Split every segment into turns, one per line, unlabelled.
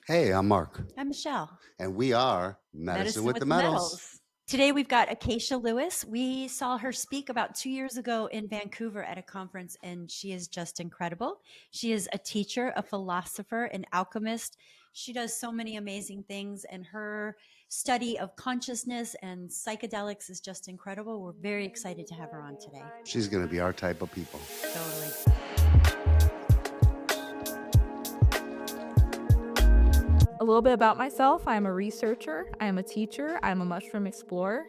Hey, I'm Mark,
I'm Michelle.
and we are Medicine
Medicine
with
with
the
the
Metals.
Metals. Today we've got Acacia Lewis. We saw her speak about 2 years ago in Vancouver at a conference, and she is just incredible. She is a teacher, a philosopher, an alchemist. She does so many amazing things, and her study of consciousness and psychedelics is just incredible. We're very excited to have her on today.
She's going to be our type of people.
Totally.
A little bit about myself. I'm a researcher, I'm a teacher, I'm a mushroom explorer.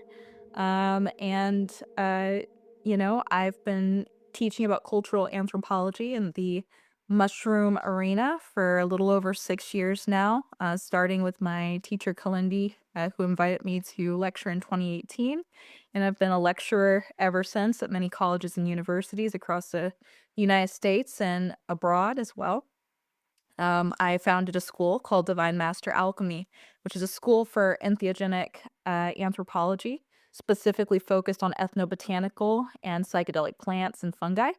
And, I've been teaching about cultural anthropology in the mushroom arena for a little over 6 years now, starting with my teacher, Kalindi, who invited me to lecture in 2018. And I've been a lecturer ever since at many colleges and universities across the United States and abroad as well. I founded a school called Divine Master Alchemy, which is a school for entheogenic anthropology, specifically focused on ethnobotanical and psychedelic plants and fungi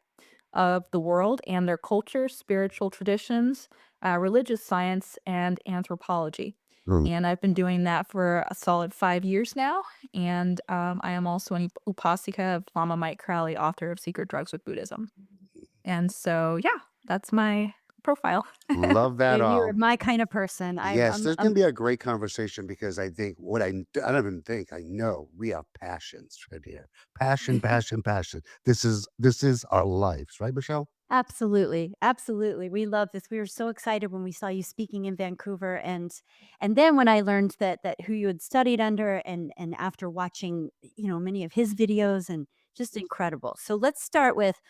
of the world and their culture, spiritual traditions, religious science, and anthropology.
Mm.
And I've been doing that for a solid 5 years now. And I am also an Upasika of Lama Mike Crowley, author of Secret Drugs with Buddhism. And so, yeah, that's my profile.
Love that
You're
all.
my kind of person.
Yes, there's going to be a great conversation because I think I don't even think I know we have passions right here. Passion, passion, passion. This is our lives, right, Michelle?
Absolutely, absolutely. We love this. We were so excited when we saw you speaking in Vancouver, and then when I learned that who you had studied under, and after watching many of his videos, and just incredible. So let's start with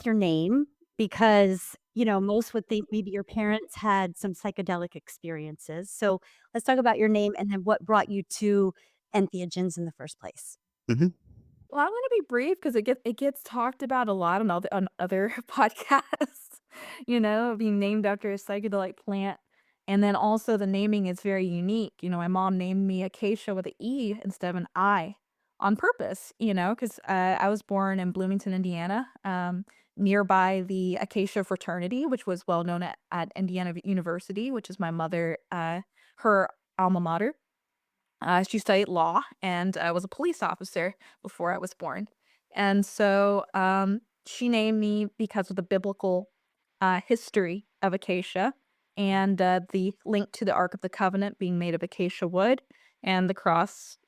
your name, because most would think maybe your parents had some psychedelic experiences. So let's talk about your name and then what brought you to entheogens in the first place.
Hmm.
Well, I'm gonna be brief because it gets talked about a lot on other podcasts, being named after a psychedelic plant. And then also the naming is very unique. My mom named me Acacia with an E instead of an I on purpose, because I was born in Bloomington, Indiana, nearby the Acacia fraternity, which was well known at Indiana University, which is my mother, her alma mater. She studied law and was a police officer before I was born. And so she named me because of the biblical history of acacia and the link to the Ark of the Covenant being made of acacia wood and the cross,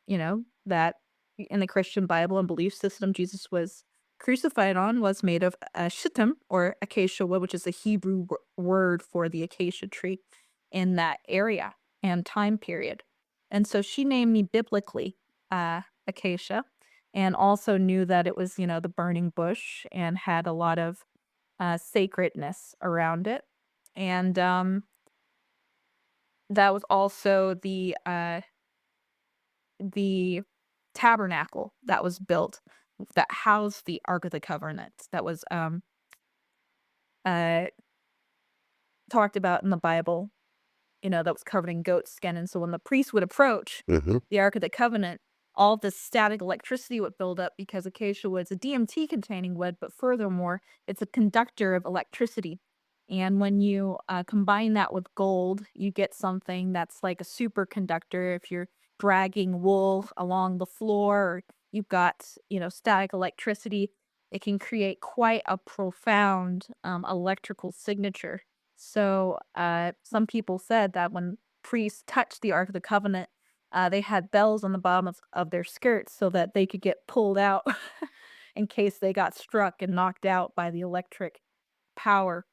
that in the Christian Bible and belief system Jesus was crucified on was made of shittim or acacia wood, which is the Hebrew word for the acacia tree in that area and time period. And so she named me biblically, Acacia, and also knew that it was, the burning bush and had a lot of, sacredness around it. And, that was also the tabernacle that was built that housed the Ark of the Covenant that was, uh, talked about in the Bible, that was covered in goat skin, and so when the priest would approach
Hmm.
the Ark of the Covenant, all the static electricity would build up because acacia wood's a DMT containing wood, but furthermore, it's a conductor of electricity. And when you combine that with gold, you get something that's like a superconductor. If you're dragging wool along the floor, or you've got, static electricity, it can create quite a profound electrical signature. So, some people said that when priests touched the Ark of the Covenant, they had bells on the bottom of their skirts so that they could get pulled out in case they got struck and knocked out by the electric power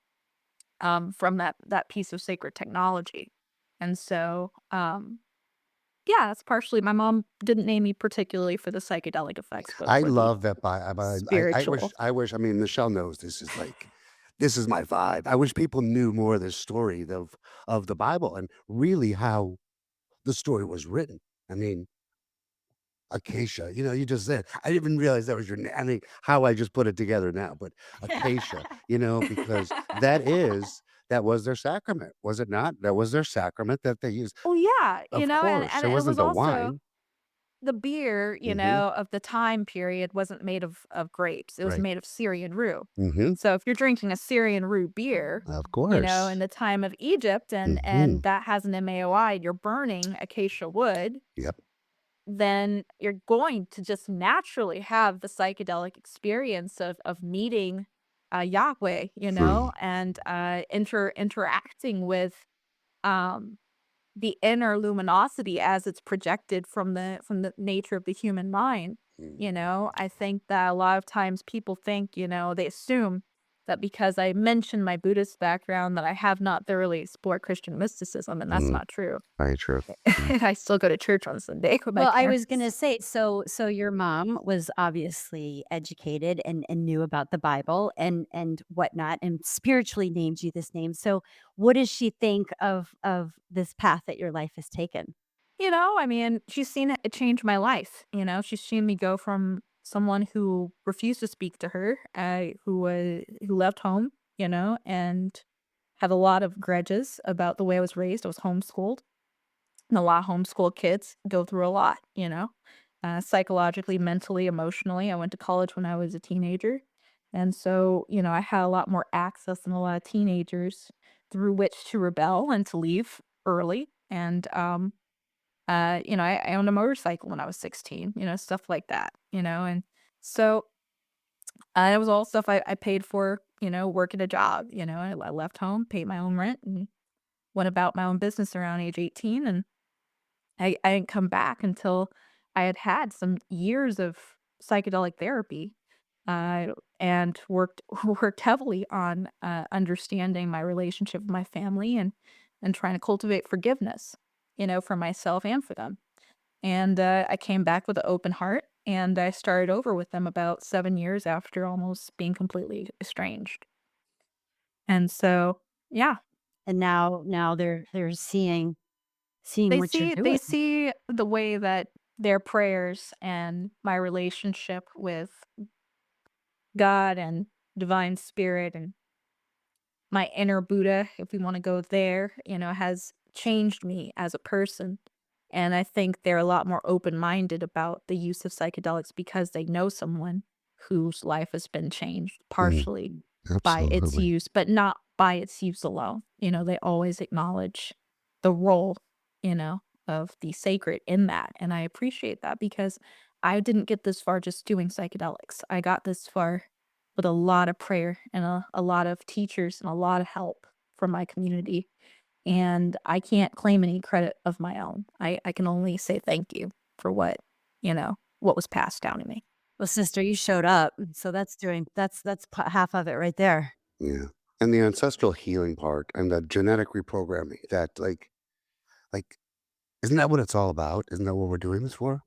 from that piece of sacred technology. And so, yeah, that's partially my mom didn't name me particularly for the psychedelic effects, but
I
for the
love that. I wish.
spiritual.
I wish. I mean, Michelle knows this is my vibe. I wish people knew more of the story of the Bible and really how the story was written. I mean, Acacia, you just said. I didn't even realize that was your name. I mean, how I just put it together now, but Acacia, because that was their sacrament, was it not? That was their sacrament that they used.
Well, yeah,
Of
and
course,
and
it
it
wasn't
was
the
also
wine.
the beer,
Mhm.
of the time period wasn't made of grapes. It was
Right.
made of Syrian rue.
Mhm.
So if you're drinking a Syrian rue beer,
Of
in
course.
the time of Egypt and
Mhm.
that has an MAOI, you're burning acacia wood,
Yep.
then you're going to just naturally have the psychedelic experience of meeting Yahweh,
Hmm.
and interacting with um the inner luminosity as it's projected from the nature of the human mind.
Mm.
I think that a lot of times people think, they assume that because I mentioned my Buddhist background that I have not thoroughly explored Christian mysticism, and that's
Mm.
not true.
Very true. Mm.
I still go to church on Sunday with my
Well, I was gonna
parents.
say, so your mom was obviously educated and knew about the Bible and whatnot, and spiritually named you this name. So, what does she think of this path that your life has taken?
I mean, she's seen it change my life. She's seen me go from someone who refused to speak to her, who left home, and had a lot of grudges about the way I was raised. I was homeschooled, and a lot of homeschool kids go through a lot, psychologically, mentally, emotionally. I went to college when I was a teenager, and so I had a lot more access than a lot of teenagers through which to rebel and to leave early. And I owned a motorcycle when I was 16, stuff like that, and so it was all stuff I paid for, working a job, I left home, paid my own rent, and went about my own business around age 18. And I didn't come back until I had had some years of psychedelic therapy, uh, and worked heavily on understanding my relationship with my family and trying to cultivate forgiveness, for myself and for them. And, I came back with an open heart, and I started over with them about 7 years after almost being completely estranged. And so, yeah,
And now they're seeing
they
what you're
see they
doing.
see the way that their prayers and my relationship with God and divine spirit and my inner Buddha, if we wanna go there, has changed me as a person, and I think they're a lot more open-minded about the use of psychedelics because they know someone whose life has been changed
Mm.
partially by its
Absolutely.
use, but not by its use alone. They always acknowledge the role, of the sacred in that, and I appreciate that because I didn't get this far just doing psychedelics. I got this far with a lot of prayer and a lot of teachers and a lot of help from my community. And I can't claim any credit of my own. I can only say thank you for what was passed down to me.
Well, sister, you showed up, so that's half of it right there.
Yeah. And the ancestral healing part and the genetic reprogramming that like isn't that what it's all about? Isn't that what we're doing this for?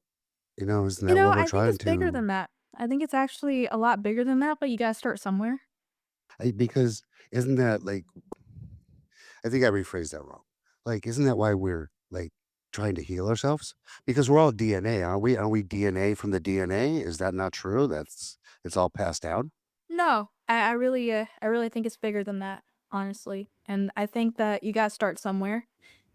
Isn't that what we're
I think
trying
it's bigger
to
than that. I think it's actually a lot bigger than that, but you gotta start somewhere.
because isn't that I think I rephrased that wrong. Isn't that why we're trying to heal ourselves? Because we're all DNA, aren't we? Aren't we DNA from the DNA? Is that not true? It's all passed down?
No, I really think it's bigger than that, honestly. And I think that you gotta start somewhere.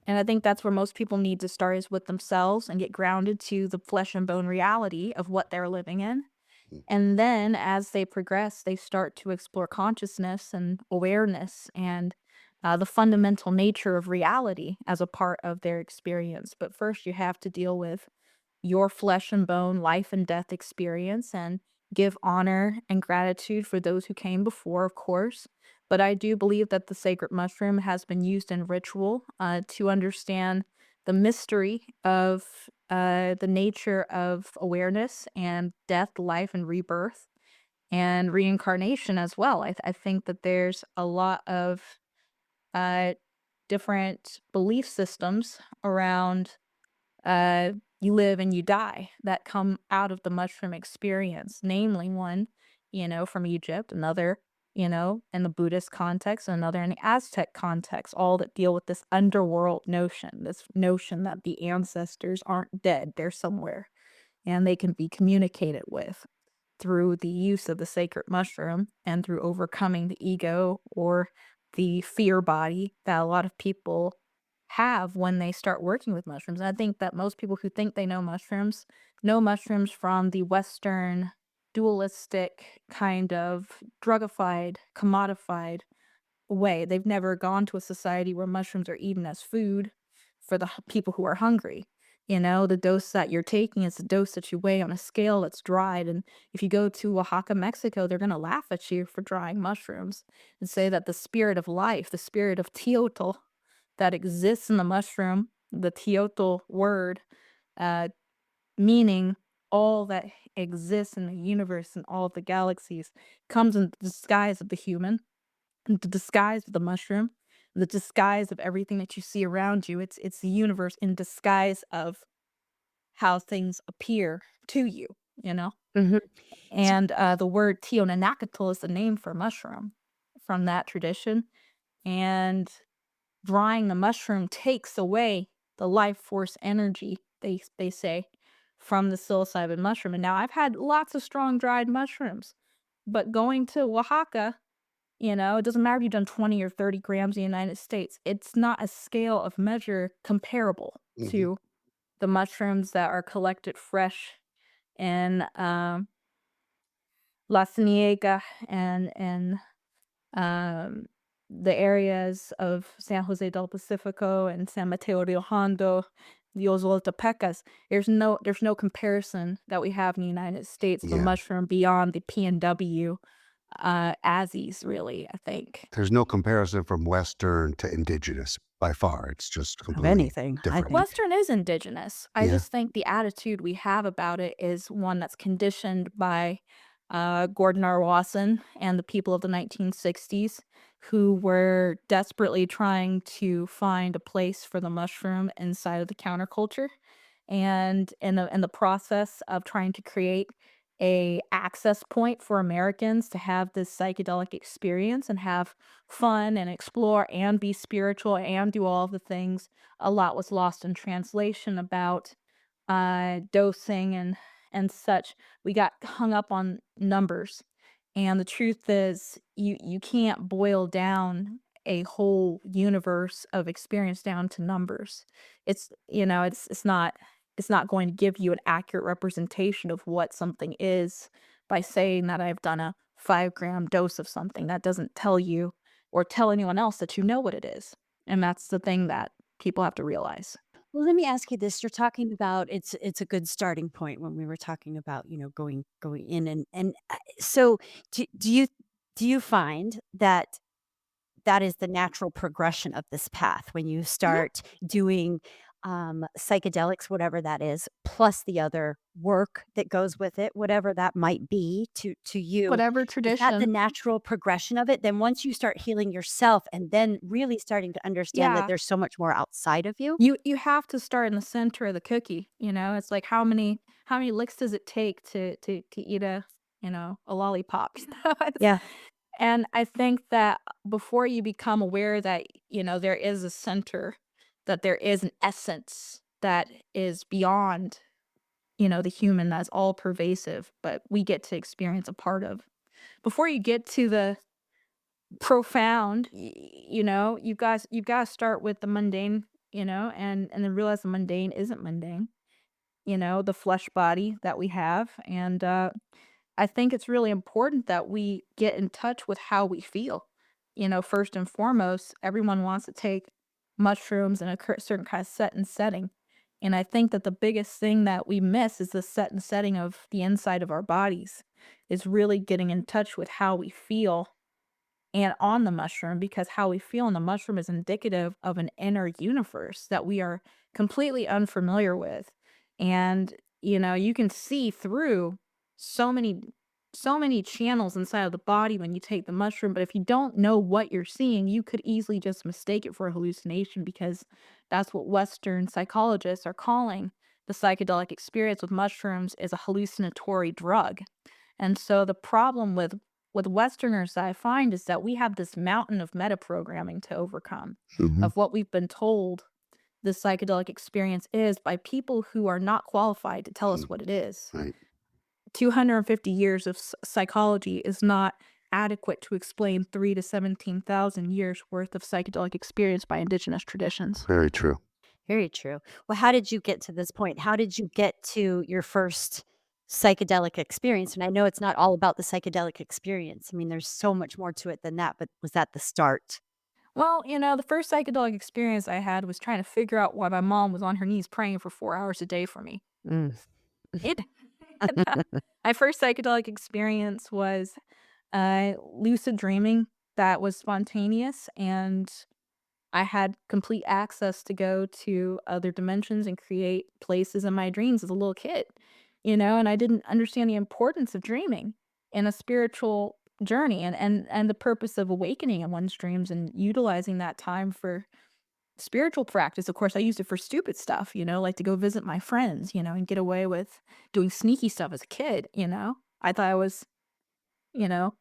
And I think that's where most people need to start is with themselves and get grounded to the flesh and bone reality of what they're living in.
Mm.
And then as they progress, they start to explore consciousness and awareness and the fundamental nature of reality as a part of their experience. But first, you have to deal with your flesh and bone life and death experience and give honor and gratitude for those who came before, of course. But I do believe that the sacred mushroom has been used in ritual to understand the mystery of the nature of awareness and death, life, and rebirth and reincarnation as well. I think that there's a lot of uh, different belief systems around you live and you die that come out of the mushroom experience, namely one, from Egypt, another, in the Buddhist context, another in the Aztec context, all that deal with this underworld notion, this notion that the ancestors aren't dead, they're somewhere, and they can be communicated with through the use of the sacred mushroom and through overcoming the ego or the fear body that a lot of people have when they start working with mushrooms. And I think that most people who think they know mushrooms from the Western dualistic kind of drugified, commodified way. They've never gone to a society where mushrooms are eaten as food for the people who are hungry. The dose that you're taking is the dose that you weigh on a scale that's dried. And if you go to Oaxaca, Mexico, they're going to laugh at you for drying mushrooms and say that the spirit of life, the spirit of teotl that exists in the mushroom, the teotl word, uh, meaning all that exists in the universe and all of the galaxies, comes in the disguise of the human, the disguise of the mushroom, the disguise of everything that you see around you. It's the universe in disguise of how things appear to you, you know?
Mhm. So
And the word Teonanacatl is the name for mushroom from that tradition. And drying the mushroom takes away the life force energy, they say, from the psilocybin mushroom. And now I've had lots of strong dried mushrooms, but going to Oaxaca, it doesn't matter if you've done 20 or 30 grams in the United States. It's not a scale of measure comparable
Mhm.
to the mushrooms that are collected fresh in La Cienega and um, the areas of San Jose del Pacifico and San Mateo de Hondo, the Ozoltepecas. There's no comparison that we have in the United States of a
Yeah.
mushroom beyond the PNW Azzies, really, I think.
There's no comparison from Western to indigenous by far. It's just
of
completely
anything, I
different.
think.
Western is indigenous. I
Yeah.
just think the attitude we have about it is one that's conditioned by Gordon R. Wasson and the people of the 1960s who were desperately trying to find a place for the mushroom inside of the counterculture. And in the process of trying to create a access point for Americans to have this psychedelic experience and have fun and explore and be spiritual and do all the things, a lot was lost in translation about dosing and such. We got hung up on numbers, and the truth is, you can't boil down a whole universe of experience down to numbers. It's not going to give you an accurate representation of what something is by saying that I've done a 5-gram dose of something. That doesn't tell you or tell anyone else that you know what it is. And that's the thing that people have to realize.
Well, let me ask you this. You're talking about it's a good starting point when we were talking about, going in so do you find that that is the natural progression of this path when you
Mhm.
start doing, psychedelics, whatever that is, plus the other work that goes with it, whatever that might be to you.
Whatever
Is that the
tradition.
natural progression of it? Then once you start healing yourself and then really starting to understand that
Yeah.
there's so much more outside of you?
You have to start in the center of the cookie, It's like how many licks does it take to eat a lollipop, It's
Yeah.
and I think that before you become aware that, there is a center, that there is an essence that is beyond, the human, that's all pervasive, but we get to experience a part of. Before you get to the profound, you guys start with the mundane, and then realize the mundane isn't mundane, the flesh body that we have. And I think it's really important that we get in touch with how we feel. First and foremost, everyone wants to take mushrooms in a certain kind of set and setting. And I think that the biggest thing that we miss is the set and setting of the inside of our bodies, is really getting in touch with how we feel and on the mushroom, because how we feel on the mushroom is indicative of an inner universe that we are completely unfamiliar with. And you can see through so many channels inside of the body when you take the mushroom, but if you don't know what you're seeing, you could easily just mistake it for a hallucination, because that's what Western psychologists are calling the psychedelic experience with mushrooms, is a hallucinatory drug. And so the problem with Westerners that I find is that we have this mountain of meta programming to overcome,
Mhm.
of what we've been told the psychedelic experience is by people who are not qualified to tell us
Mm.
what it is.
Right.
250 years of psychology is not adequate to explain 3 to 17,000 years worth of psychedelic experience by indigenous traditions.
Very true.
Very true. Well, how did you get to this point? How did you get to your first psychedelic experience? And I know it's not all about the psychedelic experience. I mean, there's so much more to it than that, but was that the start?
Well, the first psychedelic experience I had was trying to figure out why my mom was on her knees praying for 4 hours a day for me.
Mm.
It My first psychedelic experience was lucid dreaming that was spontaneous, and I had complete access to go to other dimensions and create places in my dreams as a little kid, and I didn't understand the importance of dreaming in a spiritual journey and the purpose of awakening in one's dreams and utilizing that time for spiritual practice. Of course, I used it for stupid stuff, like to go visit my friends, and get away with doing sneaky stuff as a kid. I thought I was, you know,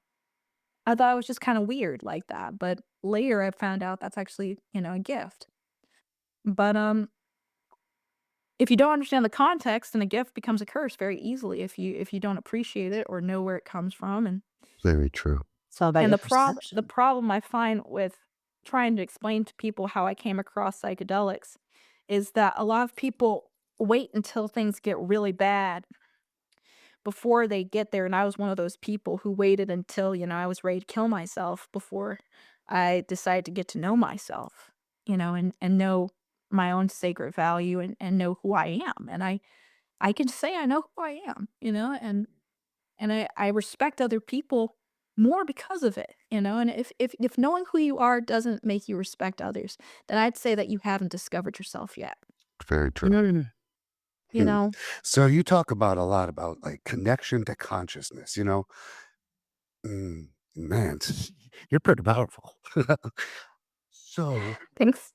I thought it was just kind of weird like that. But later I found out that's actually, a gift. But if you don't understand the context, then a gift becomes a curse very easily if you don't appreciate it or know where it comes from. And
Very true.
It's all about
and
your
the
perception.
problem I find with trying to explain to people how I came across psychedelics is that a lot of people wait until things get really bad before they get there, and I was one of those people who waited until, I was ready to kill myself before I decided to get to know myself, and know my own sacred value and know who I am. And I can say I know who I am, and I respect other people more because of it, and if knowing who you are doesn't make you respect others, then I'd say that you haven't discovered yourself yet,
Very true.
Mm.
you
Hmm.
know?
So you talk about a lot about like connection to consciousness, you know? Man, you're pretty powerful. So
Thanks.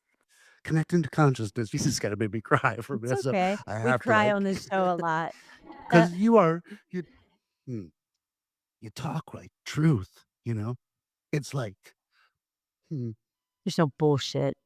connecting to consciousness, you just gotta make me cry for a
It's
minute. So
okay.
I
We
have to
cry
like,
on this show a lot. Uh,
because you, hmm, you talk like truth, you know? It's like, hmm,
there's no bullshit.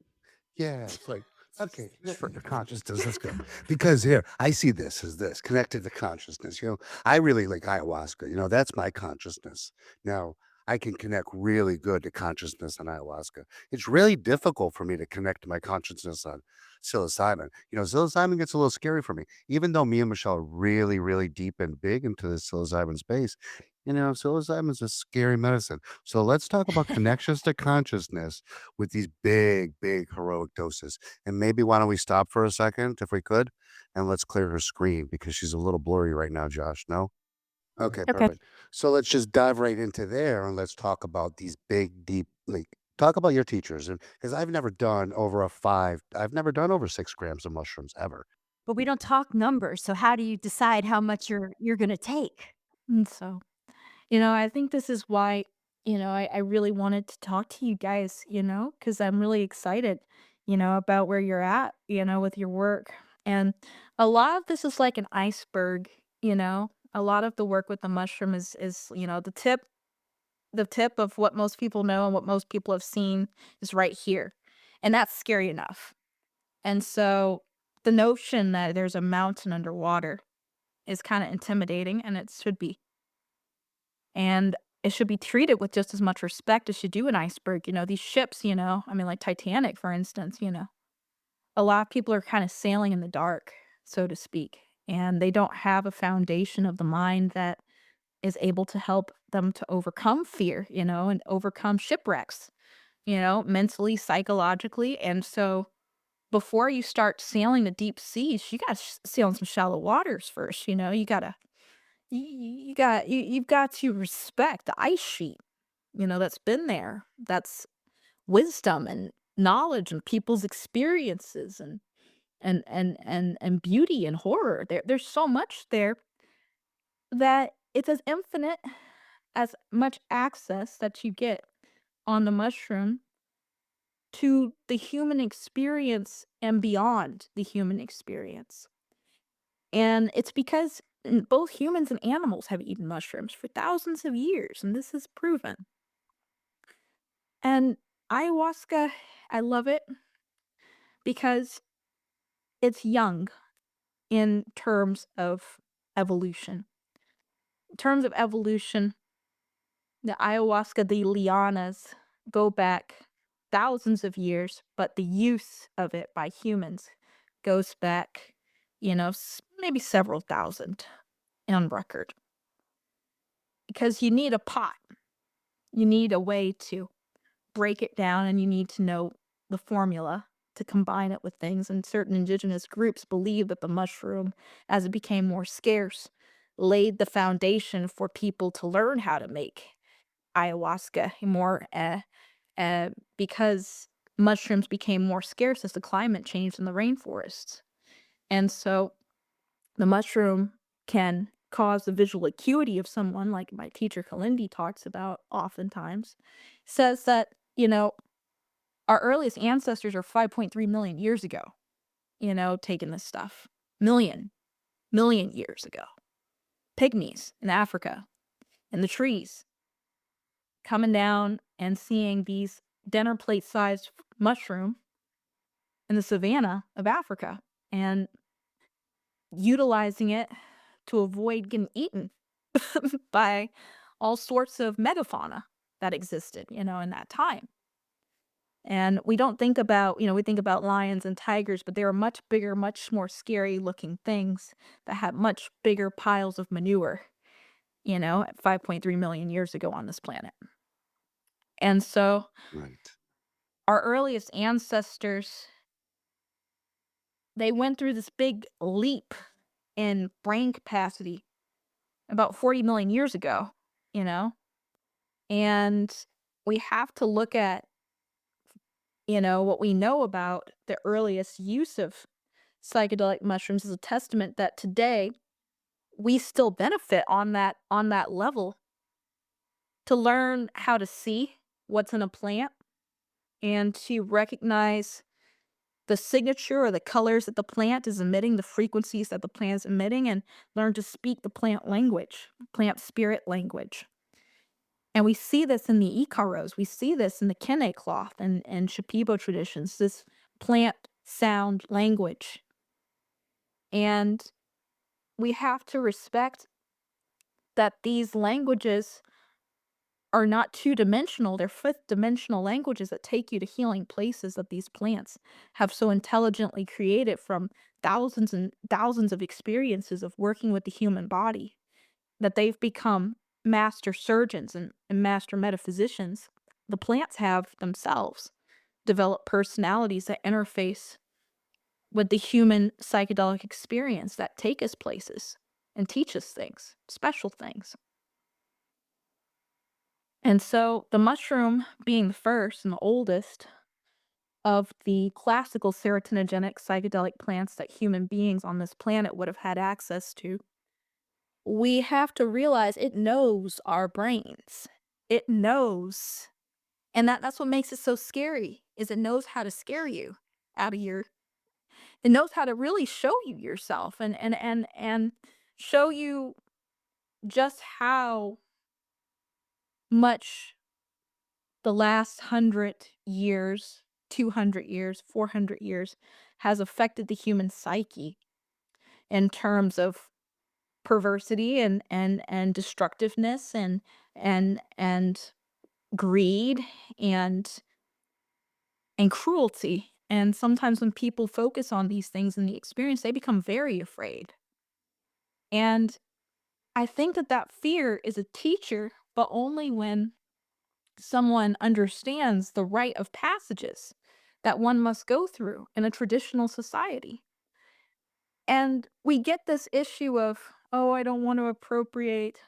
yeah, it's like, okay, for the consciousness, let's go. Because here, I see this as this connected to consciousness. I really like ayahuasca. That's my consciousness. Now, I can connect really good to consciousness on ayahuasca. It's really difficult for me to connect to my consciousness on psilocybin. Psilocybin gets a little scary for me, even though me and Michelle are really, really deep and big into the psilocybin space. Psilocybin is a scary medicine. So let's talk about connections to consciousness with these big, big heroic doses. And maybe why don't we stop for a second, if we could, and let's clear her screen because she's a little blurry right now, Josh. No? Okay,
Okay.
perfect. So let's just dive right into there and let's talk about these big, deep, like, talk about your teachers. And because I've never done over 6 grams of mushrooms ever.
But we don't talk numbers, so how do you decide how much you're gonna take?
And so, I think this is why, I really wanted to talk to you guys, because I'm really excited, about where you're at, with your work. And a lot of this is like an iceberg, a lot of the work with the mushroom is, the tip of what most people know and what most people have seen is right here. And that's scary enough. And so the notion that there's a mountain underwater is kind of intimidating, and it should be. And it should be treated with just as much respect as you do an iceberg. These ships, I mean, like Titanic, for instance, a lot of people are kind of sailing in the dark, so to speak, and they don't have a foundation of the mind that is able to help them to overcome fear, and overcome shipwrecks, mentally, psychologically. And so before you start sailing the deep seas, you got to sail in some shallow waters first. You got to you've got to respect the ice sheet, that's been there. That's wisdom and knowledge and people's experiences and beauty and horror. There's so much there that it's as infinite as much access that you get on the mushroom to the human experience and beyond the human experience. And it's because both humans and animals have eaten mushrooms for thousands of years, and this is proven. And ayahuasca, I love it because it's young in terms of evolution. In terms of evolution, The ayahuasca de lianas go back thousands of years, but the use of it by humans goes back, maybe several thousand on record. Because you need a pot, you need a way to break it down, and you need to know the formula to combine it with things. And certain indigenous groups believe that the mushroom, as it became more scarce, laid the foundation for people to learn how to make ayahuasca more, because mushrooms became more scarce as the climate changed in the rainforests. And so the mushroom can cause the visual acuity of someone, like my teacher Kalindi talks about oftentimes, says that, our earliest ancestors are 5.3 million years ago, taking this stuff. Million years ago. Pygmies in Africa, in the trees, coming down and seeing these dinner plate sized mushroom in the savannah of Africa and utilizing it to avoid getting eaten by all sorts of megafauna that existed, in that time. And we don't think about, we think about lions and tigers, but they are much bigger, much more scary looking things that had much bigger piles of manure, at 5.3 million years ago on this planet. And so
Right.
our earliest ancestors, they went through this big leap in brain capacity about 40 million years ago, you know? And we have to look at, what we know about the earliest use of psychedelic mushrooms as a testament that today we still benefit on that level to learn how to see what's in a plant and to recognize the signature or the colors that the plant is emitting, the frequencies that the plant is emitting, and learn to speak the plant language, plant spirit language. And we see this in the Ikaros, we see this in the Kene cloth and Shipibo traditions, this plant sound language. And we have to respect that these languages are not two-dimensional, they're fifth-dimensional languages that take you to healing places that these plants have so intelligently created from thousands and thousands of experiences of working with the human body, that they've become master surgeons and master metaphysicians. The plants have themselves developed personalities that interface with the human psychedelic experience that take us places and teach us things, special things. And so the mushroom being the first and the oldest of the classical serotoninogenic psychedelic plants that human beings on this planet would have had access to, we have to realize it knows our brains. It knows. And that's what makes it so scary, is it knows how to scare you out of your it knows how to really show you yourself and show you just how much the last 100 years, 200 years, 400 years has affected the human psyche in terms of perversity and destructiveness and greed and cruelty. And sometimes when people focus on these things in the experience, they become very afraid. And I think that fear is a teacher, but only when someone understands the rite of passages that one must go through in a traditional society. And we get this issue of, oh, I don't want to appropriate.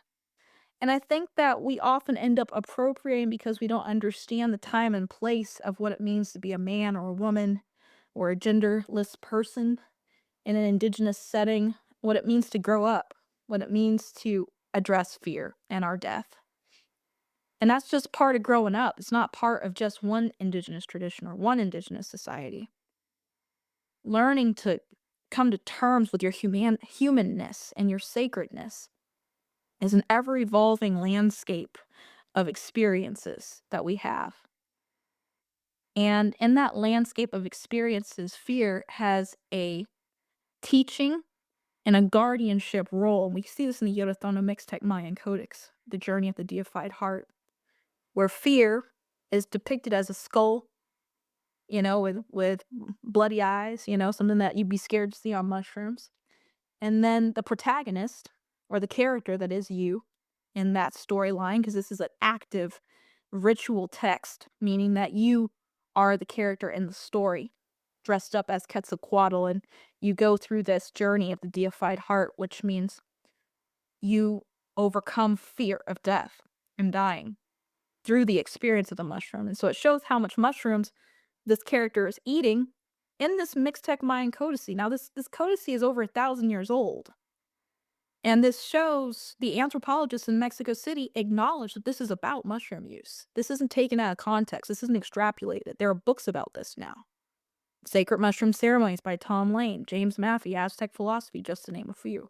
And I think that we often end up appropriating because we don't understand the time and place of what it means to be a man or a woman or a genderless person in an indigenous setting, what it means to grow up, what it means to address fear and our death. And that's just part of growing up. It's not part of just one indigenous tradition or one indigenous society. Learning to come to terms with your humanness and your sacredness is an ever evolving landscape of experiences that we have. And in that landscape of experiences, fear has a teaching and a guardianship role. And we see this in the Yoritono Mixtec Mayan Codex, the journey of the deified heart. where fear is depicted as a skull, with bloody eyes, something that you'd be scared to see on mushrooms. And then the protagonist, or the character that is you in that storyline, because this is an active ritual text, meaning that you are the character in the story, dressed up as Quetzalcoatl, and you go through this journey of the deified heart, which means you overcome fear of death and dying through the experience of the mushroom. And so it shows how much mushrooms this character is eating in this Mixtec Mayan codice. Now, this codice is over 1,000 years old. And this shows the anthropologists in Mexico City acknowledge that this is about mushroom use. This isn't taken out of context. This isn't extrapolated. There are books about this now. Sacred Mushroom Ceremonies by Tom Lane, James Maffei, Aztec Philosophy, just to name a few.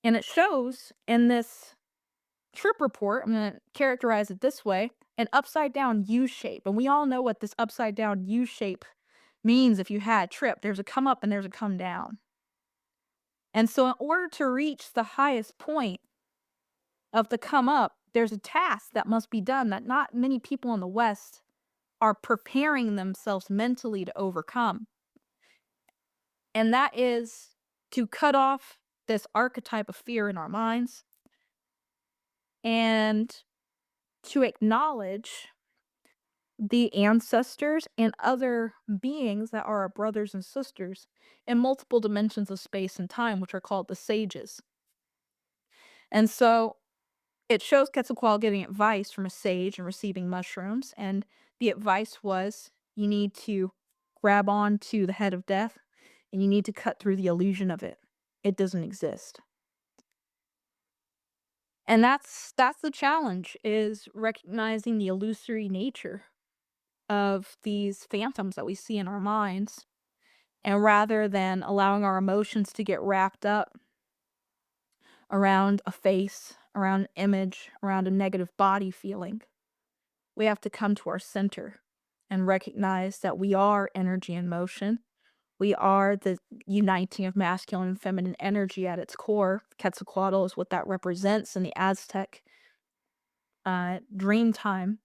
And it shows in this trip report, I'm going to characterize it this way, an upside down U shape. And we all know what this upside down U shape means if you had a trip. There's a come up and there's a come down. And so in order to reach the highest point of the come up, there's a task that must be done that not many people in the West are preparing themselves mentally to overcome. And that is to cut off this archetype of fear in our minds and to acknowledge the ancestors and other beings that are our brothers and sisters in multiple dimensions of space and time, which are called the sages. And so it shows Quetzalcoatl getting advice from a sage and receiving mushrooms. And the advice was you need to grab on to the head of death and you need to cut through the illusion of it. It doesn't exist. And that's the challenge, is recognizing the illusory nature of these phantoms that we see in our minds. And rather than allowing our emotions to get wrapped up around a face, around an image, around a negative body feeling, we have to come to our center and recognize that we are energy in motion. We are the uniting of masculine and feminine energy at its core. Quetzalcoatl is what that represents in the Aztec dream time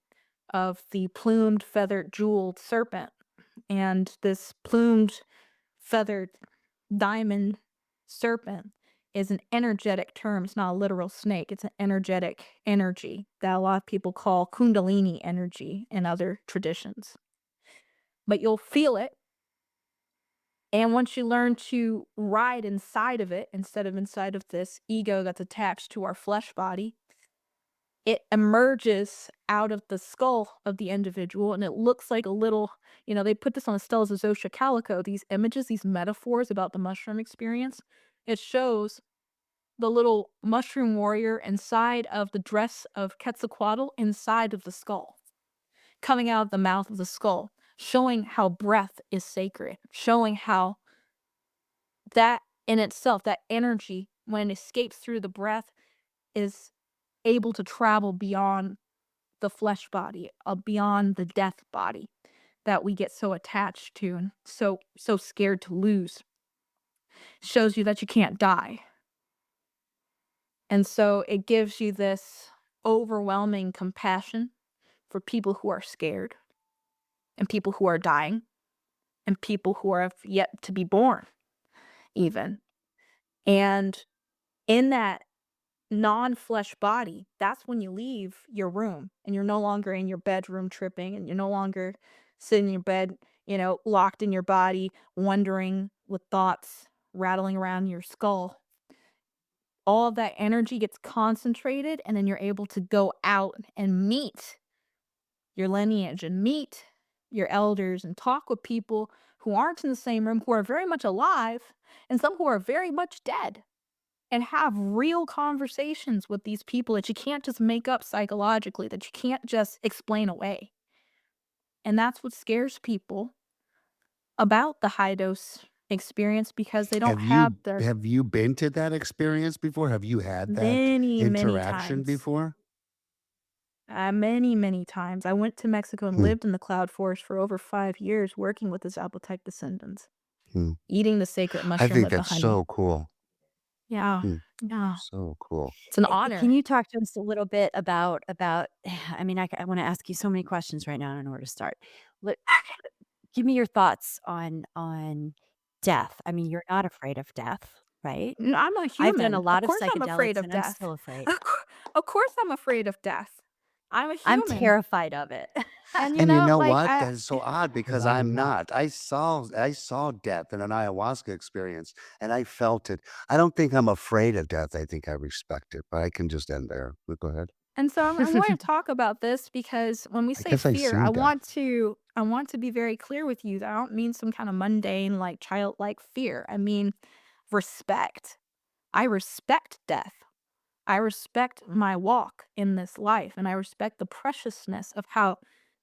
of the plumed, feathered, jeweled serpent. And this plumed, feathered, diamond serpent is an energetic term. It's not a literal snake. It's an energetic energy that a lot of people call Kundalini energy in other traditions. But you'll feel it. And once you learn to ride inside of it, instead of inside of this ego that's attached to our flesh body, it emerges out of the skull of the individual, and it looks like a little, they put this on the steles of Xosha Calico, these images, these metaphors about the mushroom experience. It shows the little mushroom warrior inside of the dress of Quetzalcoatl, inside of the skull, coming out of the mouth of the skull, showing how breath is sacred, showing how that in itself, that energy, when it escapes through the breath, is able to travel beyond the flesh body, beyond the death body that we get so attached to and so scared to lose. Shows you that you can't die. And so it gives you this overwhelming compassion for people who are scared and people who are dying and people who are yet to be born even. And in that non-flesh body, that's when you leave your room and you're no longer in your bedroom tripping and you're no longer sitting in your bed, locked in your body, wondering with thoughts rattling around your skull. All of that energy gets concentrated and then you're able to go out and meet your lineage and meet your elders and talk with people who aren't in the same room, who are very much alive, and some who are very much dead. And have real conversations with these people that you can't just make up psychologically, that you can't just explain away. And that's what scares people about the high dose experience, because they don't
Have
have
you
the
have you been to that experience before? Have you had that
many, many
interaction
times.
before?
Many, many times. I went to Mexico and
Hmm,
lived in the cloud forest for over 5 years, working with the Zapotec descendants,
hmm.
eating the sacred
I
mushroom
think
with the
that's
honey.
so cool.
Yeah.
Hmm,
Yeah.
so cool.
It's an
Can
honor.
you talk to us a little bit about I mean, I wanna ask you so many questions right now. I don't know where to start. Let Give me your thoughts on death. I mean, you're not afraid of death, right?
I'm a
I've done a
human. Of
lot of
course I'm afraid
psychedelics,
of
and I'm
death.
still afraid.
Of, cour- of course I'm afraid of death. I'm a
I'm
human.
terrified of it.
And
And you know
like
what? That is so odd because I'm not. I saw death in an ayahuasca experience and I felt it. I don't think I'm afraid of death. I think I respect it, but I can just end there. But go ahead.
and so I'm going to talk about this because when we
I
say
guess I
fear,
see death.
I want to be very clear with you that I don't mean some kind of mundane like childlike fear. I mean respect. I respect death. I respect my walk in this life, and I respect the preciousness of how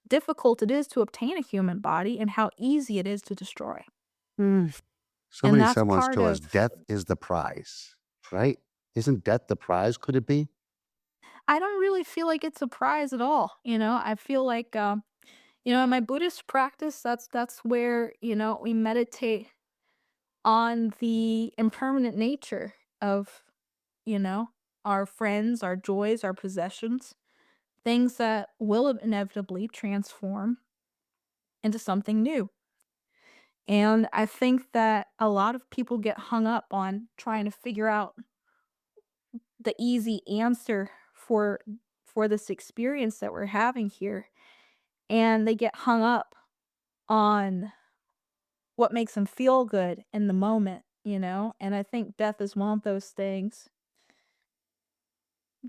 difficult it is to obtain a human body and how easy it is to destroy.
Mm.
And
Somebody
that's
said once
part
to us,
of
death is the prize, right? Isn't death the prize? Could it be?
I don't really feel like it's a prize at all, you know? I feel like in my Buddhist practice, that's where, we meditate on the impermanent nature of, you know, our friends, our joys, our possessions, things that will inevitably transform into something new. And I think that a lot of people get hung up on trying to figure out the easy answer for this experience that we're having here, and they get hung up on what makes them feel good in the moment, you know? And I think death is one of those things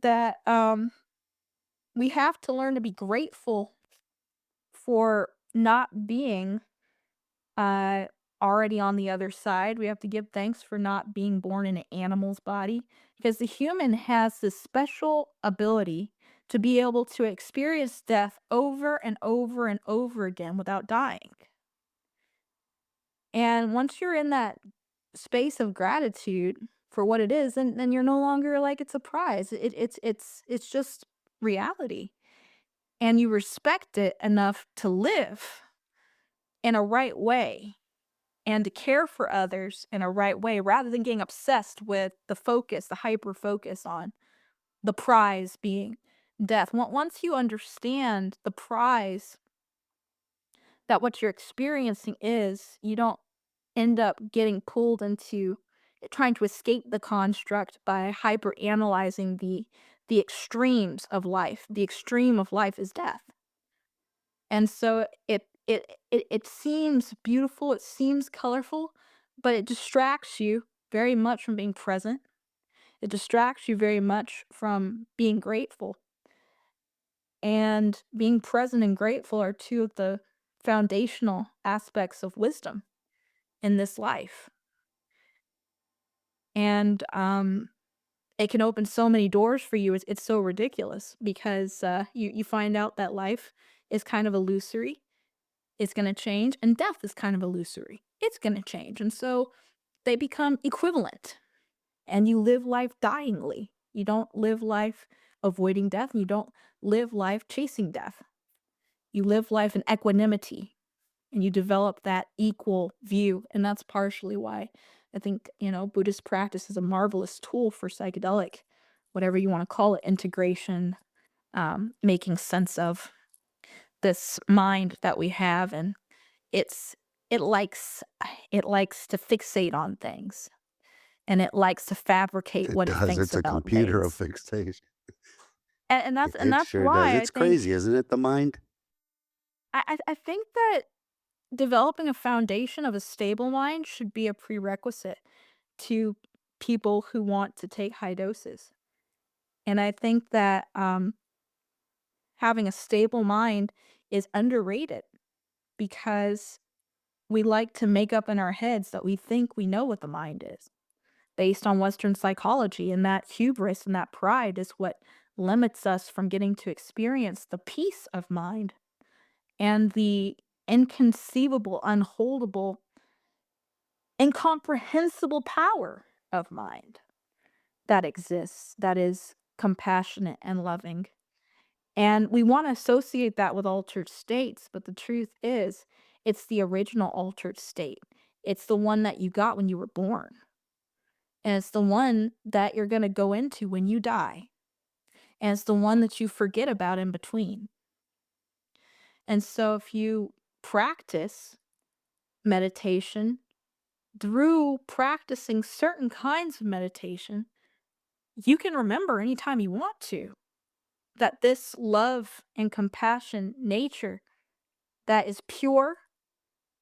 that we have to learn to be grateful for not being uh, already on the other side. We have to give thanks for not being born in an animal's body because the human has this special ability to be able to experience death over and over and over again without dying. And once you're in that space of gratitude for what it is, then you're no longer like it's a prize. It's just reality. And you respect it enough to live in a right way and to care for others in a right way rather than getting obsessed with the focus, the hyper focus on the prize being death. Once you understand the prize that what you're experiencing is, you don't end up getting pulled into trying to escape the construct by hyper analyzing the extremes of life. The extreme of life is death. And so it seems beautiful, it seems colorful, but it distracts you very much from being present. It distracts you very much from being grateful. And being present and grateful are two of the foundational aspects of wisdom in this life. And it can open so many doors for you. It's so ridiculous because you find out that life is kind of illusory. It's going to change, and death is kind of illusory. It's going to change. And so they become equivalent, and you live life dyingly. You don't live life avoiding death, and you don't live life chasing death. You live life in equanimity, and you develop that equal view. And that's partially why I think, Buddhist practice is a marvelous tool for psychedelic, whatever you want to call it, integration, making sense of this mind that we have. And It's it likes it likes to fixate on things, and it likes to fabricate
It
what it
does.
thinks
It's a
about
computer of
things.
fixation.
And
It,
that's
it
that's
sure does.
why I
It's crazy,
think
isn't it? The mind.
I think that developing a foundation of a stable mind should be a prerequisite to people who want to take high doses. And I think that having a stable mind is underrated because we like to make up in our heads that we think we know what the mind is, based on Western psychology, and that hubris and that pride is what limits us from getting to experience the peace of mind and the inconceivable, unholdable, incomprehensible power of mind that exists, that is compassionate and loving. And we want to associate that with altered states, but the truth is, it's the original altered state. It's the one that you got when you were born. And it's the one that you're going to go into when you die. And it's the one that you forget about in between. And so if you practice meditation through practicing certain kinds of meditation, you can remember anytime you want to that this love and compassion nature that is pure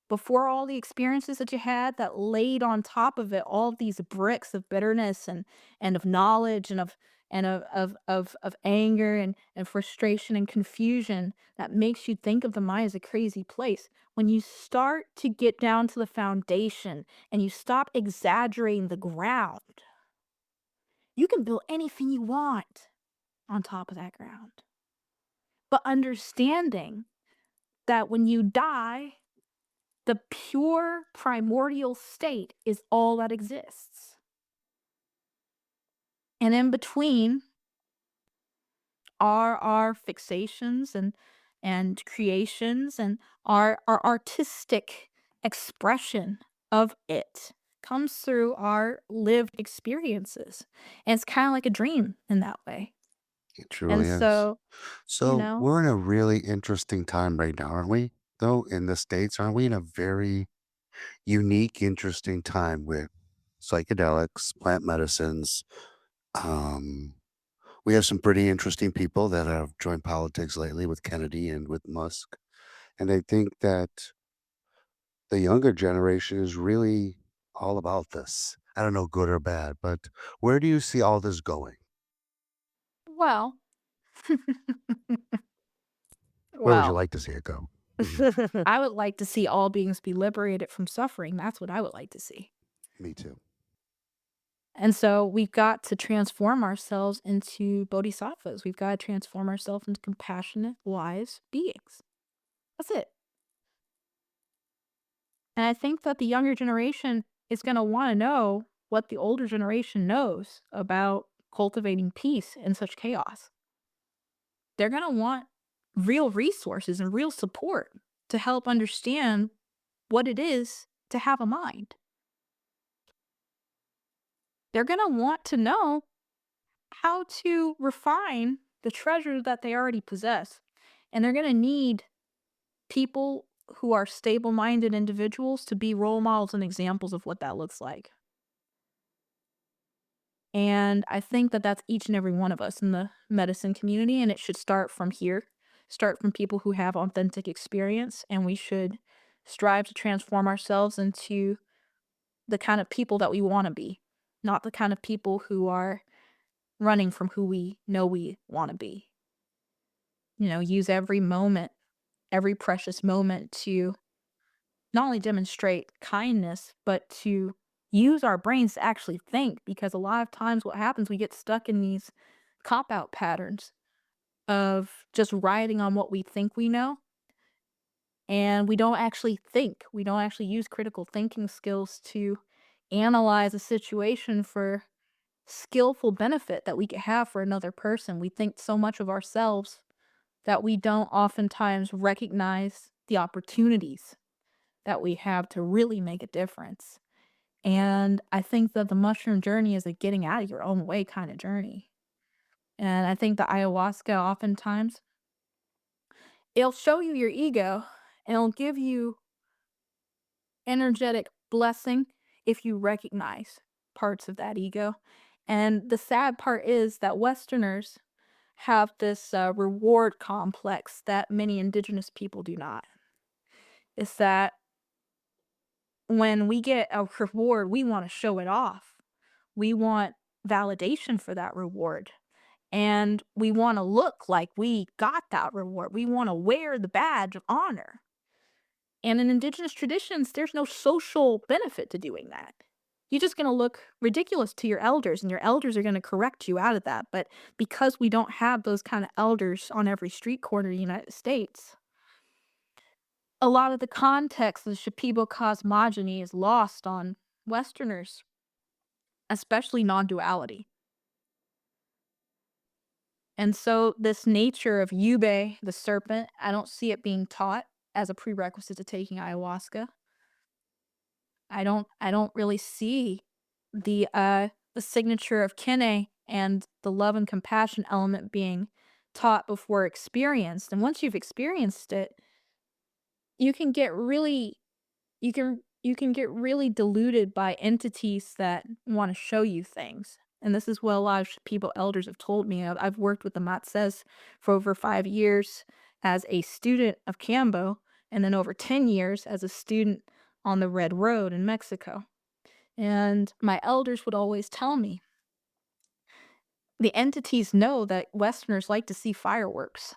before all the experiences that you had, that laid on top of it all these bricks of bitterness and of knowledge and of anger and frustration and confusion, that makes you think of the mind as a crazy place. When you start to get down to the foundation and you stop exaggerating the ground, you can build anything you want on top of that ground. But understanding that when you die, the pure primordial state is all that exists. And in between are our fixations and creations and our artistic expression of it comes through our lived experiences. And it's kind of like a dream in that way.
It
And
truly is.
so, you
So
know,
we're in a really interesting time right now, aren't we? Though in the States, aren't we in a very unique, interesting time with psychedelics, plant medicines? Um, we have some pretty interesting people that have joined politics lately with Kennedy and with Musk. And I think that the younger generation is really all about this. I don't know, good or bad, but where do you see all this going?
well,
Where would you
well,
like to see it go? Mhm.
I would like to see all beings be liberated from suffering. That's what I would like to see.
Me too.
And so we've got to transform ourselves into bodhisattvas. We've got to transform ourselves into compassionate, wise beings. That's it. And I think that the younger generation is going to want to know what the older generation knows about cultivating peace in such chaos. They're going to want real resources and real support to help understand what it is to have a mind. They're going to want to know how to refine the treasure that they already possess. And they're going to need people who are stable minded individuals to be role models and examples of what that looks like. And I think that that's each and every one of us in the medicine community. And it should start from here, start from people who have authentic experience. And we should strive to transform ourselves into the kind of people that we want to be, not the kind of people who are running from who we know we want to be. Use every moment, every precious moment to not only demonstrate kindness, but to use our brains to actually think. Because a lot of times what happens, we get stuck in these cop out patterns of just riding on what we think we know. And we don't actually think. We don't actually use critical thinking skills to analyze a situation for skillful benefit that we could have for another person. We think so much of ourselves that we don't oftentimes recognize the opportunities that we have to really make a difference. And I think that the mushroom journey is a getting out of your own way kind of journey. And I think the ayahuasca oftentimes it'll show you your ego and it'll give you energetic blessing if you recognize parts of that ego. And the sad part is that Westerners have this reward complex that many indigenous people do not. Is that when we get a reward, we want to show it off. We want validation for that reward. And we want to look like we got that reward. We want to wear the badge of honor. And in indigenous traditions, there's no social benefit to doing that. You're just going to look ridiculous to your elders, and your elders are going to correct you out of that. But because we don't have those kind of elders on every street corner in the United States, a lot of the context of the Shipibo cosmogony is lost on Westerners, especially non duality. And so, this nature of Yube, the serpent, I don't see it being taught as a prerequisite to taking ayahuasca. I don't really see the signature of kine and the love and compassion element being taught before experienced. And once you've experienced it, you can get really you can get really deluded by entities that want to show you things. And this is what a lot of people, elders, have told me. I've worked with the Matzes for over 5 years as a student of Cambo, and then over 10 years as a student on the Red Road in Mexico. And my elders would always tell me the entities know that Westerners like to see fireworks.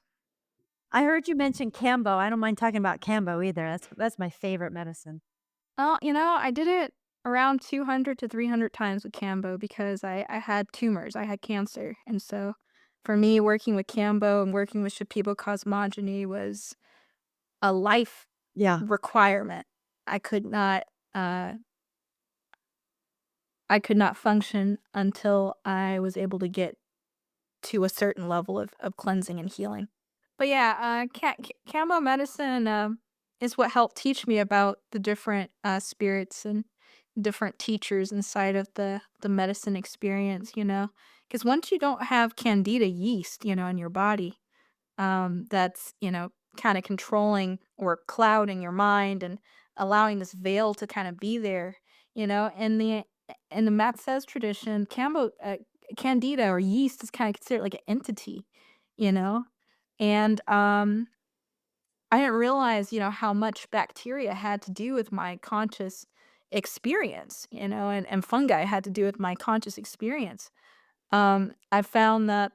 I heard you mention Cambo. I don't mind talking about Cambo either. That's my favorite medicine.
Well, I did it around 200 to 300 times with Cambo because I had tumors. I had cancer. And so for me, working with Cambo and working with Shipibo cosmogony was a life
Yeah.
requirement. I could not uh I could not function until I was able to get to a certain level of cleansing and healing. But yeah, Cambo medicine is what helped teach me about the different spirits and different teachers inside of the medicine experience, because once you don't have candida yeast, in your body, that's, kind of controlling or clouding your mind and allowing this veil to kind of be there, in the Matt says tradition, candida or yeast is kind of considered like an entity, you know, and I didn't realize, how much bacteria had to do with my conscious experience, and fungi had to do with my conscious experience. I found that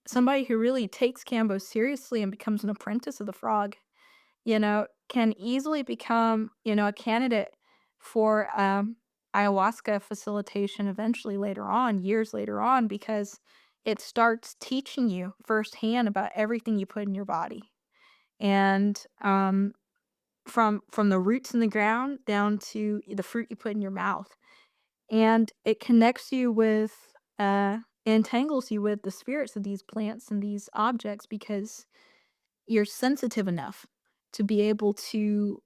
somebody who really takes Cambo seriously and becomes an apprentice of the frog, can easily become, a candidate for ayahuasca facilitation eventually later on, years later on, because it starts teaching you firsthand about everything you put in your body. And from the roots in the ground down to the fruit you put in your mouth. And it connects you with, entangles you with the spirits of these plants and these objects because you're sensitive enough to be able to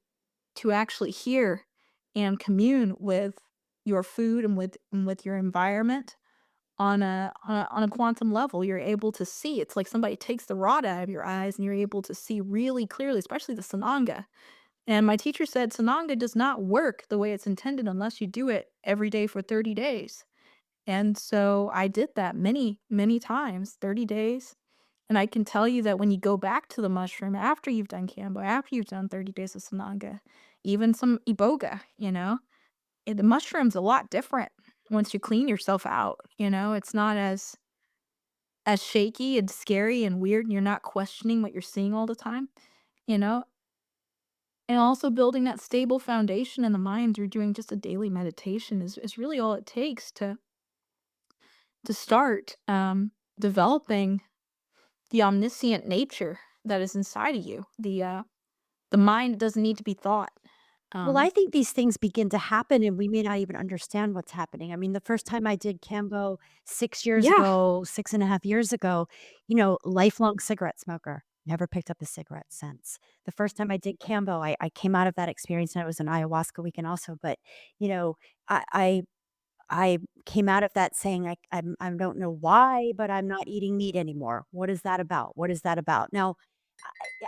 actually hear and commune with your food and with your environment on a quantum level. You're able to see. It's like somebody takes the rod out of your eyes and you're able to see really clearly, especially the Sananga. And my teacher said Sananga does not work the way it's intended unless you do it every day for 30 days. And so I did that many, many times, 30 days. And I can tell you that when you go back to the mushroom after you've done Kambo, after you've done 30 days of Sananga, even some Iboga, the mushroom's a lot different once you clean yourself out. It's not as shaky and scary and weird, and you're not questioning what you're seeing all the time, you know? And also building that stable foundation in the mind through doing just a daily meditation is really all it takes to start developing the omniscient nature that is inside of you. The mind doesn't need to be thought.
Well, I
Um,
think these things begin to happen and we may not even understand what's happening. I mean, the first time I did Cambo 6 years
yeah.
ago, 6.5 years ago, lifelong cigarette smoker, never picked up a cigarette since. The first time I did Cambo, I came out of that experience and it was an ayahuasca weekend also. But, you know, I, I, I came out of that saying, I don't know why, but I'm not eating meat anymore. What is that about? What is that about? Now,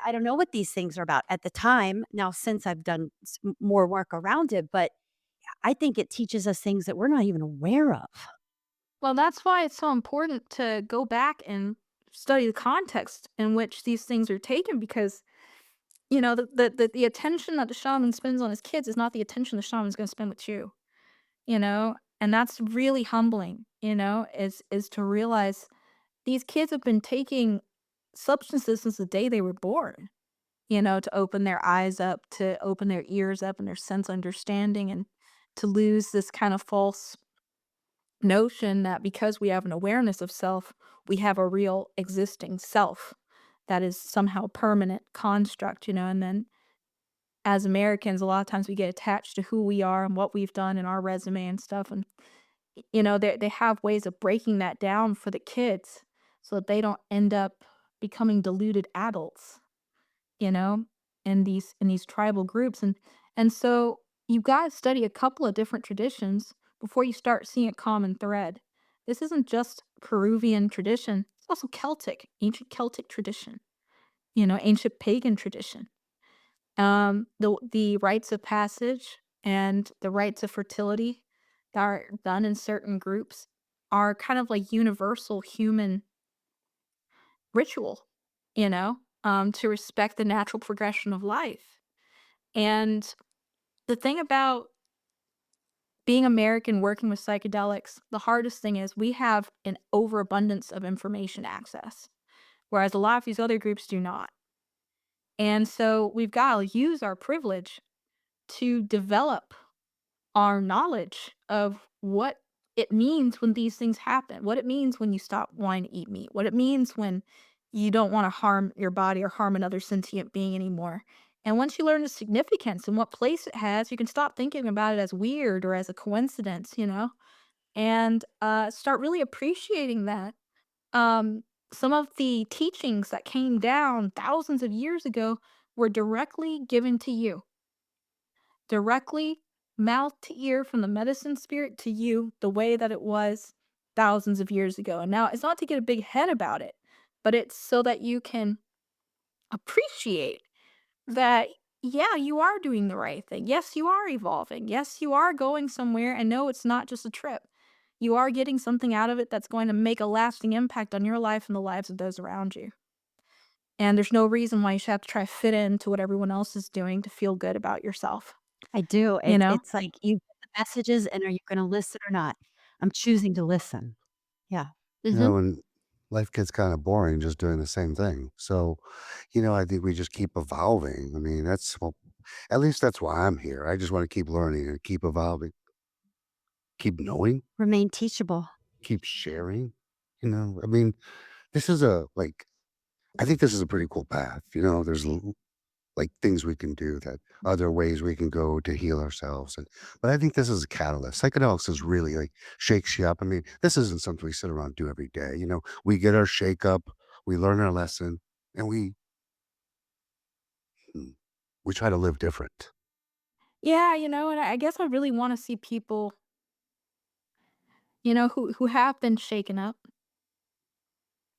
I don't know what these things are about at the time. Now, since I've done more work around it, but I think it teaches us things that we're not even aware of.
Well, that's why it's so important to go back and study the context in which these things are taken because the attention that the shaman spends on his kids is not the attention the shaman's going to spend with you. And that's really humbling. Is to realize these kids have been taking substances since the day they were born. To open their eyes up, to open their ears up and their sense understanding, and to lose this kind of false notion that because we have an awareness of self, we have a real existing self that is somehow permanent construct, and then as Americans, a lot of times we get attached to who we are and what we've done in our resume and stuff. And, they have ways of breaking that down for the kids so that they don't end up becoming deluded adults, you know, in these tribal groups. And so you've got to study a couple of different traditions before you start seeing a common thread. This isn't just Peruvian tradition, it's also Celtic, ancient Celtic tradition, ancient pagan tradition. The rites of passage and the rites of fertility that are done in certain groups are kind of like universal human ritual, to respect the natural progression of life. And the thing about being American working with psychedelics, the hardest thing is we have an overabundance of information access, whereas a lot of these other groups do not. And so we've got to use our privilege to develop our knowledge of what it means when these things happen, what it means when you stop wanting to eat meat, what it means when you don't want to harm your body or harm another sentient being anymore. And once you learn the significance and what place it has, you can stop thinking about it as weird or as a coincidence, and start really appreciating that. Some of the teachings that came down thousands of years ago were directly given to you, directly mouth to ear from the medicine spirit to you, the way that it was thousands of years ago. And now it's not to get a big head about it, but it's so that you can appreciate that, yeah, you are doing the right thing. Yes, you are evolving. Yes, you are going somewhere. And no, it's not just a trip. You are getting something out of it that's going to make a lasting impact on your life and the lives of those around you. And there's no reason why you should have to try to fit into what everyone else is doing to feel good about yourself,
I do.
you know?
It's like you get the messages, and are you gonna listen or not? I'm choosing to listen. Yeah.
Mhm.
And life gets kind of boring just doing the same thing. So, I think we just keep evolving. I mean, well, at least that's why I'm here. I just want to keep learning and keep evolving, keep knowing,
Remain teachable.
keep sharing. I mean, this is I think this is a pretty cool path. There's like things we can do, that other ways we can go to heal ourselves. But I think this is a catalyst. Psychedelics is really like shakes you up. I mean, this isn't something we sit around and do every day. We get our shake up, we learn our lesson, and hmm, we try to live different.
Yeah, and I guess I really wanna see people, who have been shaken up,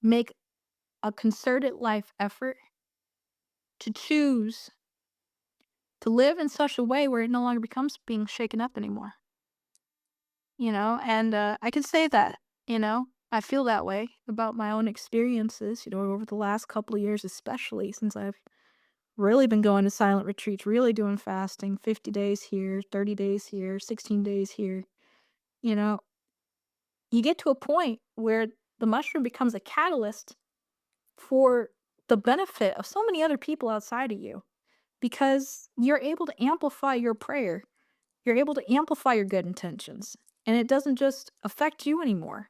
make a concerted life effort to choose to live in such a way where it no longer becomes being shaken up anymore, And, I can say that, I feel that way about my own experiences, over the last couple of years, especially since I've really been going to silent retreats, really doing fasting, 50 days here, 30 days here, 16 days here, you know? You get to a point where the mushroom becomes a catalyst for the benefit of so many other people outside of you because you're able to amplify your prayer. You're able to amplify your good intentions, and it doesn't just affect you anymore.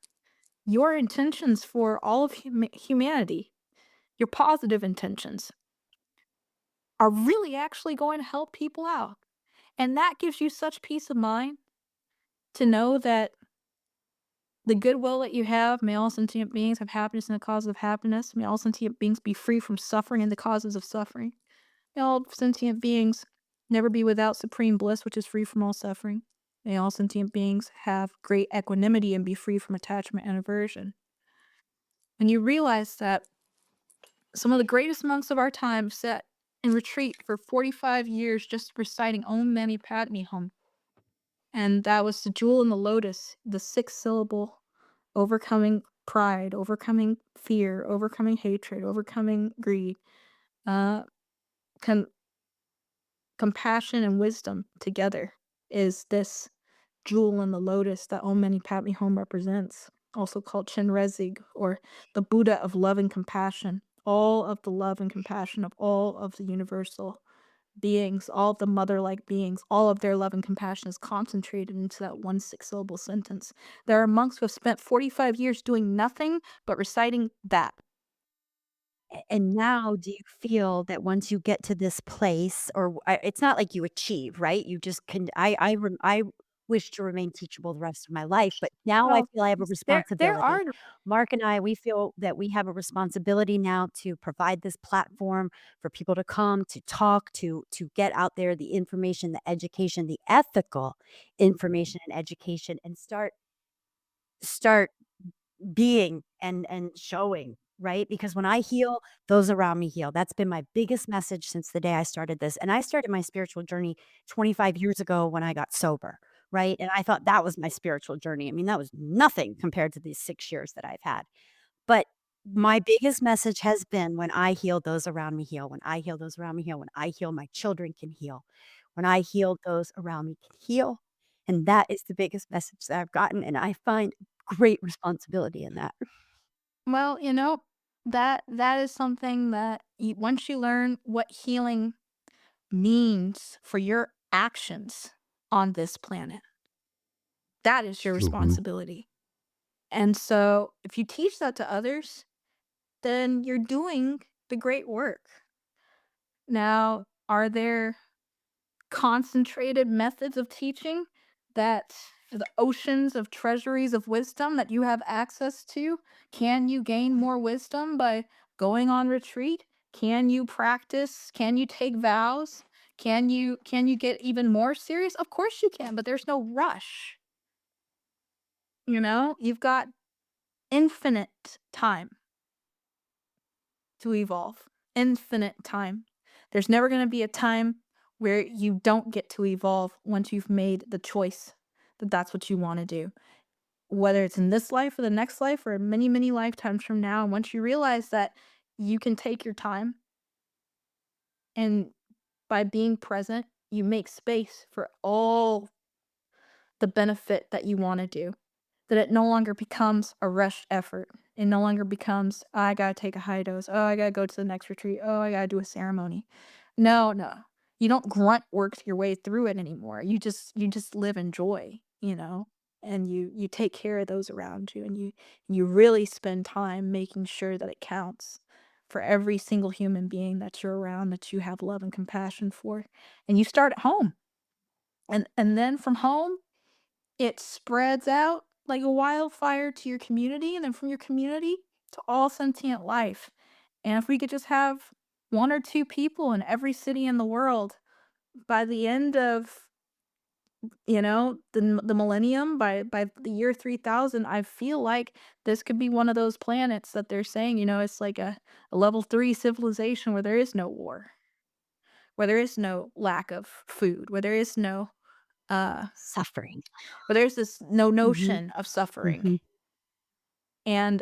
Your intentions for all of humanity, your positive intentions, are really actually going to help people out. And that gives you such peace of mind to know that the goodwill that you have, may all sentient beings have happiness in the cause of happiness. May all sentient beings be free from suffering and the causes of suffering. May all sentient beings never be without supreme bliss, which is free from all suffering. May all sentient beings have great equanimity and be free from attachment and aversion. When you realize that some of the greatest monks of our time sat in retreat for 45 years just reciting Om Mani Padme Hum, and that was the jewel in the lotus, the 6 syllable overcoming pride, overcoming fear, overcoming hatred, overcoming greed, uh, com- compassion and wisdom together is this jewel in the lotus that Om Mani Padme Hum represents, also called Chenrezig, or the Buddha of love and compassion. All of the love and compassion of all of the universal beings, all of the mother-like beings, all of their love and compassion is concentrated into that one 6 syllable sentence. There are monks who have spent 45 years doing nothing but reciting that.
And now do you feel that once you get to this place, or it's not like you achieve, right? You just can. wish to remain teachable the rest of my life, but now I
Well,
feel I have a
there
responsibility.
are
Mark and I, we feel that we have a responsibility now to provide this platform for people to come, to talk, to get out there the information, the education, the ethical information and education, and start being and showing, right? Because when I heal, those around me heal. That's been my biggest message since the day I started this. And I started my spiritual journey 25 years ago when I got sober, right? And I thought that was my spiritual journey. I mean, that was nothing compared to these 6 years that I've had. But my biggest message has been when I heal, those around me heal. When I heal, those around me heal. When I heal, my children can heal. When I heal, those around me can heal. And that is the biggest message that I've gotten. And I find great responsibility in that.
well, that is something that once you learn what healing means for your actions on this planet, that is your
Hmm.
responsibility. And so if you teach that to others, then you're doing the great work. Now, are there concentrated methods of teaching that the oceans of treasuries of wisdom that you have access to? Can you gain more wisdom by going on retreat? Can you practice? Can you take vows? Can you get even more serious? Of course you can, but there's no rush. You've got infinite time to evolve. Infinite time. There's never going to be a time where you don't get to evolve once you've made the choice that that's what you want to do. Whether it's in this life or the next life or many, many lifetimes from now, and once you realize that you can take your time and by being present, you make space for all the benefit that you want to do. That it no longer becomes a rushed effort. It no longer becomes, "Oh, I gotta take a high dose. Oh, I gotta go to the next retreat. Oh, I gotta do a ceremony." No, no. You don't grunt work your way through it anymore. You just live in joy. And you take care of those around you, and you really spend time making sure that it counts for every single human being that you're around, that you have love and compassion for. And you start at home. And then from home, it spreads out like a wildfire to your community, and then from your community to all sentient life. And if we could just have one or two people in every city in the world by the end of, the millennium, by the year 3000, I feel like this could be one of those planets that they're saying, it's like a level 3 civilization where there is no war, where there is no lack of food, uh
Suffering.
where there's this no
Mhm,
notion of suffering.
mhm.
And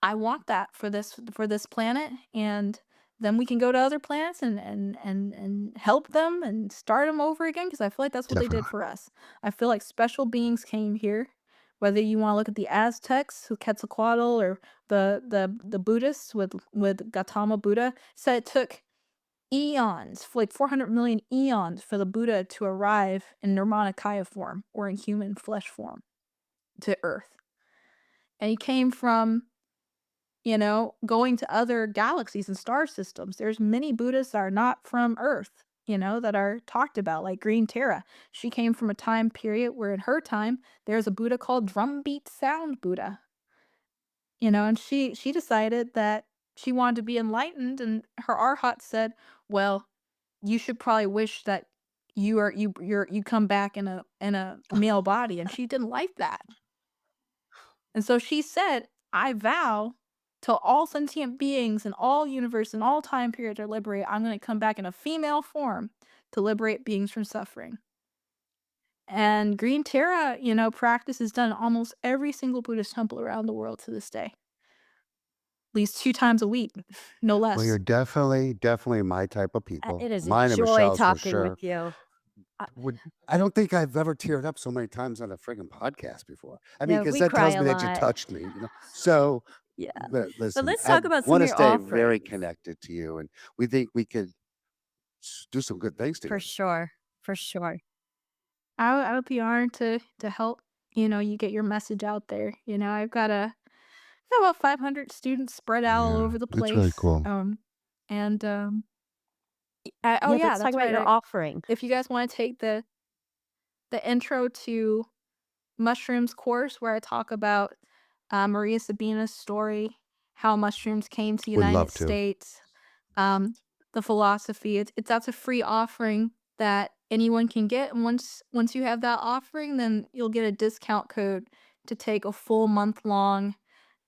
I want that for this planet, and then we can go to other planets and help them and start them over again, because I feel like that's what they did
Definitely.
for us. I feel like special beings came here, whether you want to look at the Aztecs with Quetzalcoatl, or the Buddhists with Gautama Buddha. Said it took eons, like 400 million eons, for the Buddha to arrive in Nirmanakaya form, or in human flesh form, to Earth. And he came from, going to other galaxies and star systems. There's many Buddhists that are not from Earth, that are talked about, like Green Terra. She came from a time period where in her time there's a Buddha called Drumbeat Sound Buddha. And she decided that she wanted to be enlightened, and her arhat said, "Well, you should probably wish that you come back in a male body," and she didn't like that. And so she said, "I vow till all sentient beings in all universe and all time periods are liberated, I'm going to come back in a female form to liberate beings from suffering." And Green Terra, practice is done in almost every single Buddhist temple around the world to this day, at least 2 times a week, no
Well, you're
less.
definitely my type of people.
It is a
Mine and
joy
Michelle's for
talking with
sure.
you. Uh,
Would I don't think I've ever teared up so many times on a friggin' podcast before. I mean,
no,
because
we
that
cry
tells
a
me that you
lot.
touched me. So,
Yeah.
but
But
listen,
let's
I
talk about some
want
of
to
your
stay very
offerings.
connected to you, and we think we could do some good things
For
together.
sure. For sure.
I would be honored to help, you get your message out there. I've got about 500 students spread out all
Yeah,
over the
it's really
place.
cool.
And oh
Yeah,
yeah,
let's talk
that's
about
right.
your offering.
If you guys want to take the Intro to Mushrooms course where I talk about Maria Sabina's story, how mushrooms came to the
Would
United
love to.
States, the philosophy. That's a free offering that anyone can get, and once you have that offering, then you'll get a discount code to take a full month-long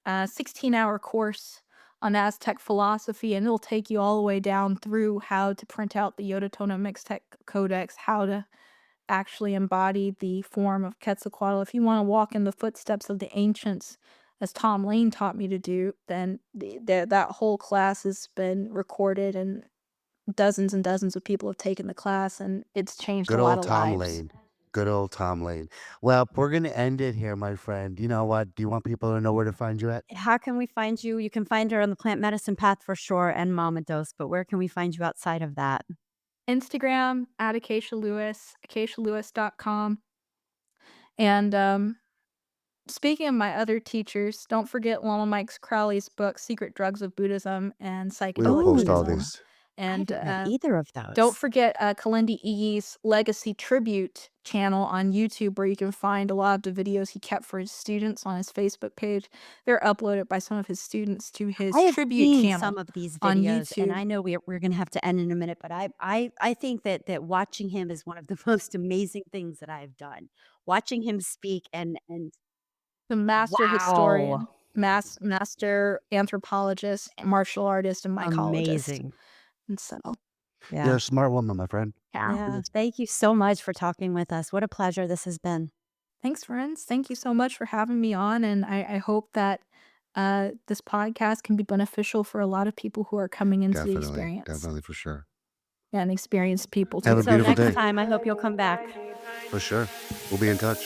16-hour course on Aztec philosophy, and it'll take you all the way down through how to print out the Yototono Mixtec Codex, how to actually embody the form of Quetzalcoatl. If you want to walk in the footsteps of the ancients, as Tom Lane taught me to do, then that whole class has been recorded, and dozens and dozens of people have taken the class, and it's changed a
Good
lot
old
of
Tom
lives.
Lane. Good old Tom Lane. Well, we're gonna end it here, my friend. You know what? Do you want people to know where to find you at?
How can we find you? You can find her on the plant medicine path for sure and Mama Dose, but where can we find you outside of that?
Instagram at Acacia Lewis, acacialewis.com. And speaking of my other teachers, don't forget Lama Mike Crowley's book, Secret Drugs of Buddhism and
We will
Psychedelic
post all
Ooh,
Buddhism.
these.
I
And
haven't read either of
don't
those.
forget Kalindi Igi's Legacy Tribute channel on YouTube, where you can find a lot of the videos he kept for his students on his Facebook page. They're uploaded by some of his students to his
I have
tribute
seen
channel
some of these
on
videos, and
YouTube.
I know we're gonna have to end in a minute, but I think that watching him is one of the most amazing things that I've done. Watching him speak and
The master
wow,
historian, master anthropologist, martial artist, and mycologist.
amazing.
And so,
Yeah.
You're a smart woman, my friend.
yeah.
Yeah. Thank you so much for talking with us. What a pleasure this has been.
Thanks, friends. Thank you so much for having me on, and I hope that this podcast can be beneficial for a lot of people who are coming into the experience.
Definitely, for sure.
And experienced people
Have
too.
a
So
beautiful
next
day.
time, I hope you'll come back.
For sure. We'll be in touch.